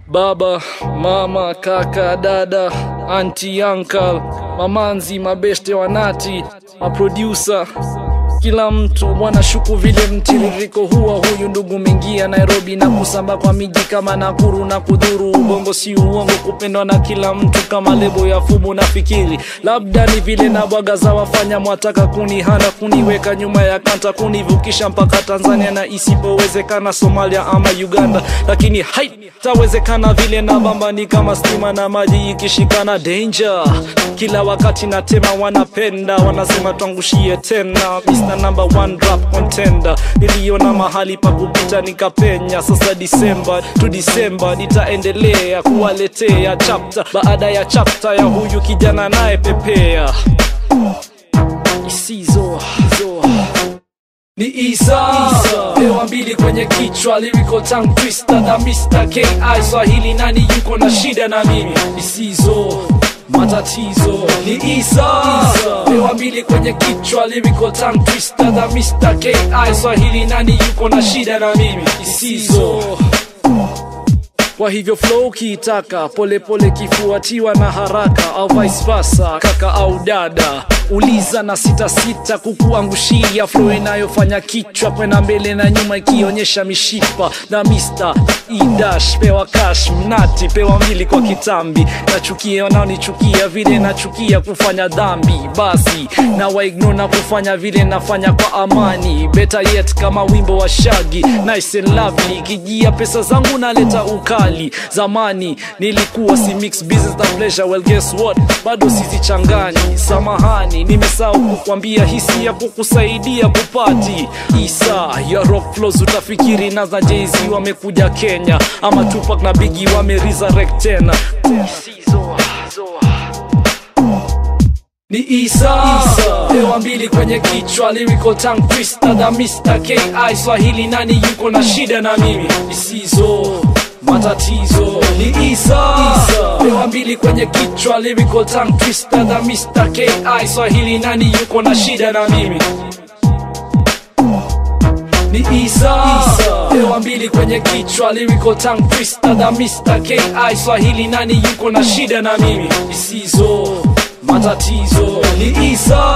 Baba, mama, kaka, dada, auntie, uncle, mamanzi, mabeste, wanati, maproducer, kila mtu wanashuku vile mtiririko huwa huyu ndugu mengia Nairobi na kusamba kwa miji kama Nakuru na kudhuru. Ubongo si uongo, kupendwa na kila mtu kama lebo ya fumu. Nafikiri labda ni vile na bwaga za wafanya mwataka kunihana, kuniweka nyuma ya kanta, kunivukisha mpaka Tanzania na isipowezekana Somalia ama Uganda. Lakini haitawezekana vile na bamba ni kama stima na maji ikishikana. Danger kila wakati na tema wanapenda, wanasema tuangushie tena. Mr. number 1 rap contender, niliona mahali pa kupita nikapenya. Sasa December to December nitaendelea kuwaletea chapter baada ya chapter ya huyu kijana naye pepea. Isizo ni Isa, pewa mbili kwenye kichwa, lyrical tongue twister na Mr. K.I. Swahili nani yuko na shida na mimi? Isizo matatizo ni Isa, pewa mbili kwenye kichwa, lyrical tongue twister na Mr. K.I. Swahili nani yuko na shida na mimi? Isizo. Kwa hivyo flow kiitaka pole pole kifuatiwa na haraka, au vice versa, kaka au dada, uliza na sita kukuangushia flow inayofanya kichwa kwenda mbele na nyuma ikionyesha mishipa. Na Mr. E-dash pewa cash mnati, pewa mbili kwa kitambi. Nachukia wanaonichukia vile nachukia kufanya dhambi, basi na waignore na kufanya vile nafanya kwa amani. Better yet kama wimbo wa Shaggy, nice and lovely, kijia pesa zangu naleta ukali. Zamani nilikuwa si mix business na pleasure, well guess what, bado sizichanganyi. Samahani nimesahau kukwambia hisia kukusaidia kupati. Isa ya rock flows utafikiri na za Jay-Z wamekuja Kenya, ama Tupac na Biggie wame-resurrect tena. Ni Isa, pewa mbili kwenye kichwa, lyrical tongue twister na Mr. K.I. Swahili nani yuko na shida na mimi? Isizo matatizo ni Isa, pewa mbili kwenye kichwa, lyrical tongue twister na Mr. K.I. Swahili nani yuko na shida na mimi? Ni Isa, pewa mbili kwenye kichwa, lyrical tongue twister na Mr. K.I. Swahili nani yuko na shida na mimi? Isizo matatizo ni Isa,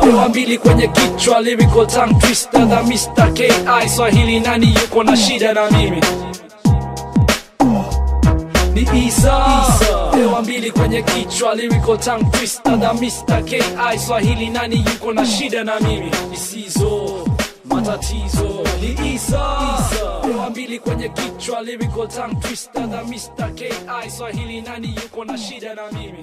pewa mbili kwenye kichwa, lyrical tongue twister na Mr. K.I. Swahili nani yuko na shida na mimi? Ni Isa, pewa mbili kwenye kichwa, lyrical tongue twister na Mr. K.I. Swahili nani yuko na shida na mimi? Isizo matatizo ni Isa, pewa mbili kwenye kichwa, lyrical tongue twister na Mr. K.I. Swahili nani yuko na shida na mimi?